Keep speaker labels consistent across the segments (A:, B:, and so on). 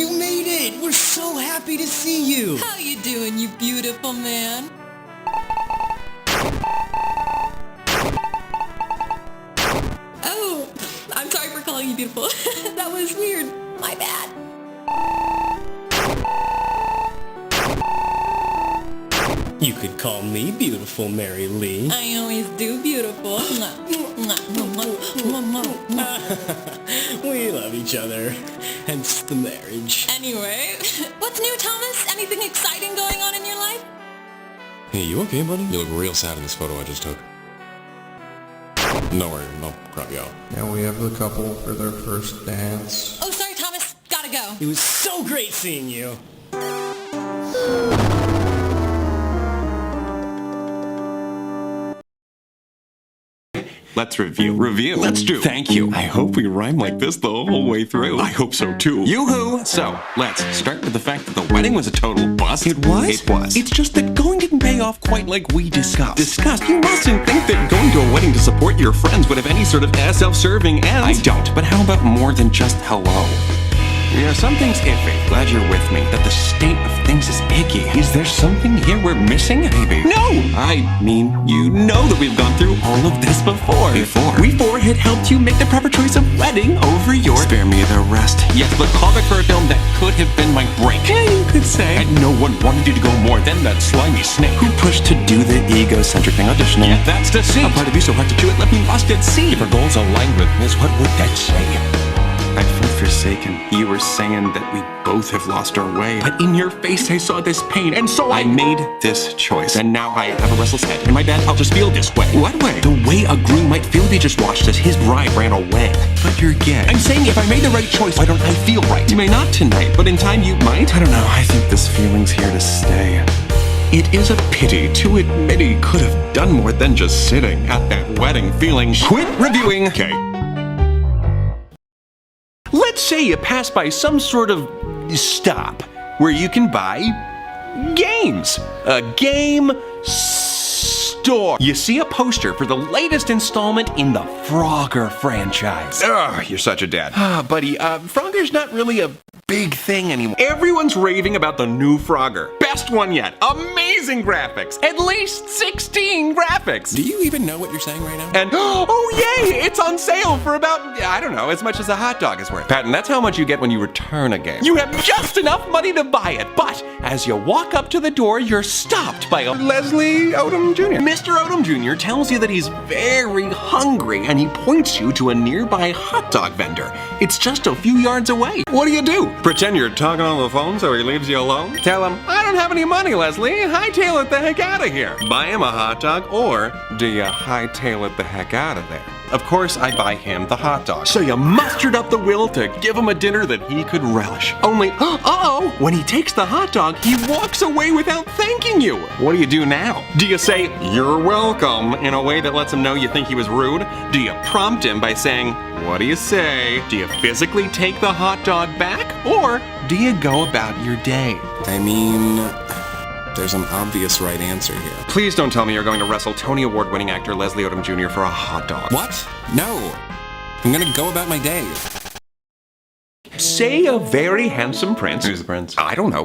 A: You made it! We're so happy to see you!
B: How you doing, you beautiful man? Oh, I'm sorry for calling you beautiful. That was weird. My bad.
A: You could call me beautiful, Mary Lee.
B: I always do beautiful.
A: We love each other, hence the marriage.
B: Anyway, what's new, Thomas? Anything exciting going on in your life?
C: Hey, you okay, buddy? You look real sad in this photo I just took. No worry, I'll crop you out.
D: Now we have the couple for their first dance.
B: Oh, sorry, Thomas. Gotta go.
A: It was so great seeing you.
C: Let's review. Review? Let's do. Thank you. I hope we rhyme like this the whole way through. I hope so too. Yoo-hoo! So, let's start with the fact that the wedding was a total bust. It was? It was. It's just that going didn't pay off quite like we discussed. You mustn't think that going to a wedding to support your friends would have any sort of self-serving ends. I don't, but how about more than just hello? Yeah, something's iffy. Glad you're with me. That the state of things is icky. Is there something here we're missing? Maybe. No! I mean, you know that we've gone through all of this before. We four had helped you make the proper choice of wedding over your... Spare me the rest. Yes, but call it for a film that could have been my break. Yeah, you could say. And no one wanted you to go more than that slimy snake. Who pushed to do the egocentric thing auditioning? Yeah, that's deceit. A part of you so hard to chew it left me lost at sea. If our goals aligned with this, what would that say? I felt forsaken. You were saying that we both have lost our way. But in your face I saw this pain, and so I made this choice. And now I have a restless head. And my bad, I'll just feel this way. What way? The way a groom might feel if he just watched as his bride ran away. But you're gay. I'm saying if I made the right choice, why don't I feel right? You may not tonight, but in time you might. I don't know, I think this feeling's here to stay. It is a pity to admit he could have done more than just sitting at that wedding feeling. Quit reviewing. Okay. Let's say you pass by some sort of stop where you can buy games. A game store. You see a poster for the latest installment in the Frogger franchise. Ugh, you're such a dad. Buddy, Frogger's not really a big thing anymore. Everyone's raving about the new Frogger. Best one yet. Amazing graphics. At least 16 graphics. Do you even know what you're saying right now? And, oh yay, it's on sale for about, I don't know, as much as a hot dog is worth. Patton, that's how much you get when you return a game. You have just enough money to buy it, but as you walk up to the door, you're stopped by a Leslie Odom Jr. Mr. Odom Jr. tells you that he's very hungry, and he points you to a nearby hot dog vendor. It's just a few yards away. What do? Pretend you're talking on the phone so he leaves you alone? Tell him, I don't have any money, Leslie. Hightail it the heck out of here. Buy him a hot dog, or do you hightail it the heck out of there? Of course, I buy him the hot dog. So you mustered up the will to give him a dinner that he could relish. Only, when he takes the hot dog, he walks away without thanking you. What do you do now? Do you say, you're welcome, in a way that lets him know you think he was rude? Do you prompt him by saying, what do you say? Do you physically take the hot dog back? Or do you go about your day? I mean, there's an obvious right answer here. Please don't tell me you're going to wrestle Tony Award-winning actor Leslie Odom Jr. for a hot dog. What? No. I'm gonna go about my day. Say a very handsome prince. Who's the prince? I don't know.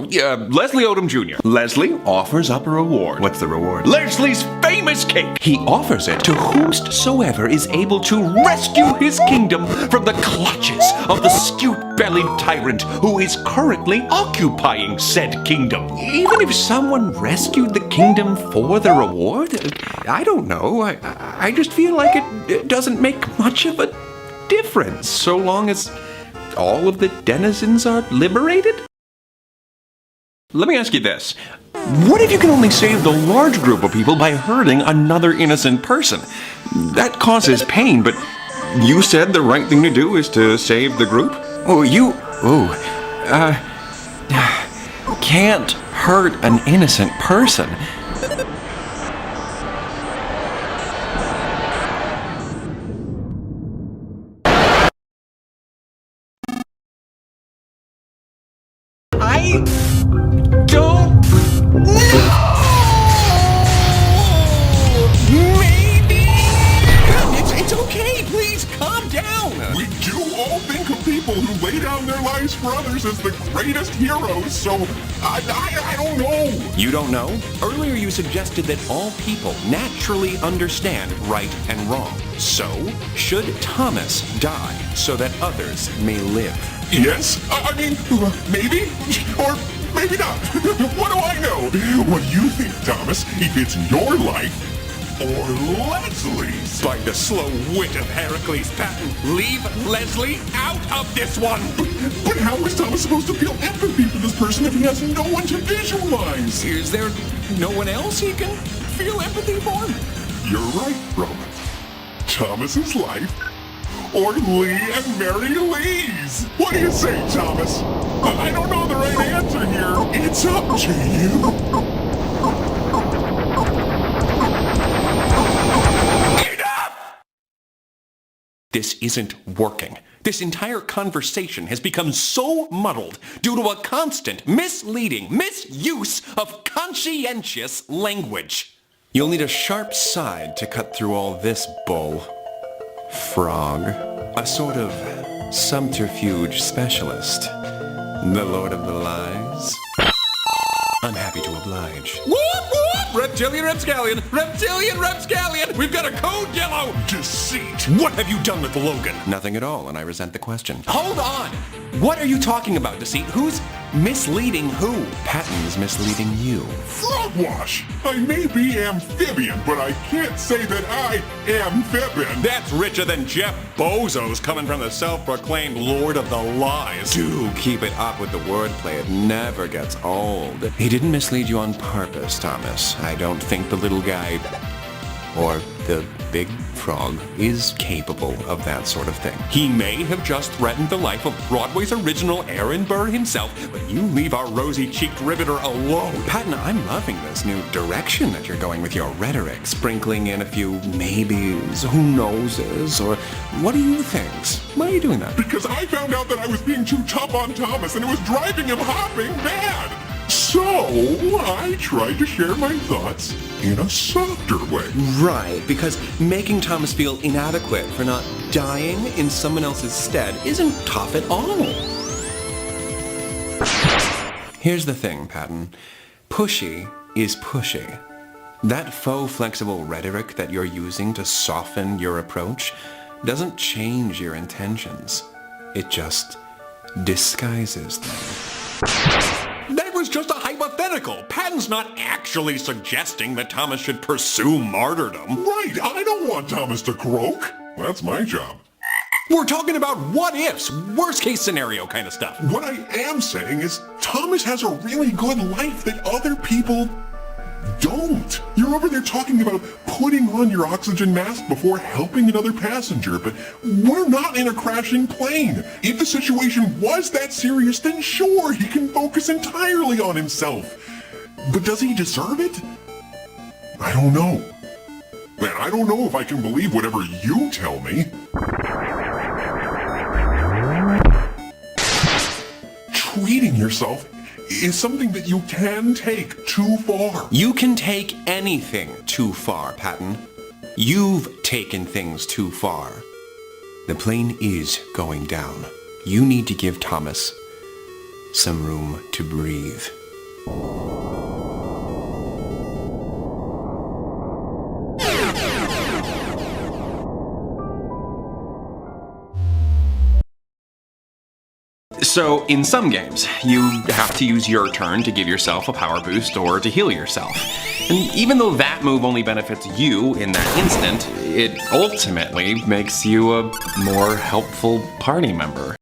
C: Leslie Odom Jr. Leslie offers up a reward. What's the reward? Leslie's famous cake. He offers it to whomsoever is able to rescue his kingdom from the clutches of the skewed-bellied tyrant who is currently occupying said kingdom. Even if someone rescued the kingdom for the reward? I don't know. I just feel like it doesn't make much of a difference so long as all of the denizens are liberated? Let me ask you this. What if you can only save the large group of people by hurting another innocent person? That causes pain, but you said the right thing to do is to save the group? Can't hurt an innocent person. I don't know. Maybe it's okay. Please calm down.
E: We do all think of people people who lay down their lives for others as the greatest heroes, so I don't know.
C: You don't know? Earlier you suggested that all people naturally understand right and wrong. So, should Thomas die so that others may live?
E: Yes? I mean, maybe? Or maybe not. What do I know? What do you think, Thomas? If it's your life or Leslie's?
C: By the slow wit of Heracles Patton, leave Leslie out of this one!
E: But how is Thomas supposed to feel empathy for this person if he has no one to visualize?
C: Is there no one else he can feel empathy for?
E: You're right, Roman. Thomas's life or Lee and Mary Lee's? What do you say, Thomas? I don't know the right answer here. It's up to you.
C: This isn't working. This entire conversation has become so muddled due to a constant, misleading misuse of conscientious language. You'll need a sharp side to cut through all this bull. Frog. A sort of subterfuge specialist. The Lord of the Lies. I'm happy to oblige. Whoop, whoop! Reptilian Rapscallion! Reptilian Rapscallion! We've got a code yellow!
E: Deceit.
C: What have you done with Logan? Nothing at all, and I resent the question. Hold on! What are you talking about, Deceit? Who's misleading who? Patton's misleading you.
E: Frogwash! I may be amphibian, but I can't say that I am fibbing.
C: That's richer than Jeff Bezos coming from the self-proclaimed Lord of the Lies. Do keep it up with the wordplay. It never gets old. He didn't mislead you on purpose, Thomas. I don't think the little guy, or the big frog, is capable of that sort of thing. He may have just threatened the life of Broadway's original Aaron Burr himself, but you leave our rosy-cheeked riveter alone. Patton, I'm loving this new direction that you're going with your rhetoric, sprinkling in a few maybes, who knowses, or what do you think? Why are you doing that?
E: Because I found out that I was being too tough on Thomas and it was driving him hopping mad. So, I tried to share my thoughts in a softer way.
C: Right, because making Thomas feel inadequate for not dying in someone else's stead isn't tough at all. Here's the thing, Patton. Pushy is pushy. That faux flexible rhetoric that you're using to soften your approach doesn't change your intentions. It just disguises them. That was just a hypothetical. Patton's not actually suggesting that Thomas should pursue martyrdom.
E: Right, I don't want Thomas to croak. That's my job.
C: We're talking about what-ifs, worst-case scenario kind of stuff.
E: What I am saying is Thomas has a really good life that other people don't. You're over there talking about putting on your oxygen mask before helping another passenger, but we're not in a crashing plane. If the situation was that serious, then sure, he can focus entirely on himself. But does he deserve it? I don't know. Man, I don't know if I can believe whatever you tell me. Treating yourself is something that you can take too far.
C: You can take anything too far, Patton. You've taken things too far. The plane is going down. You need to give Thomas some room to breathe. So, in some games, you have to use your turn to give yourself a power boost or to heal yourself. And even though that move only benefits you in that instant, it ultimately makes you a more helpful party member.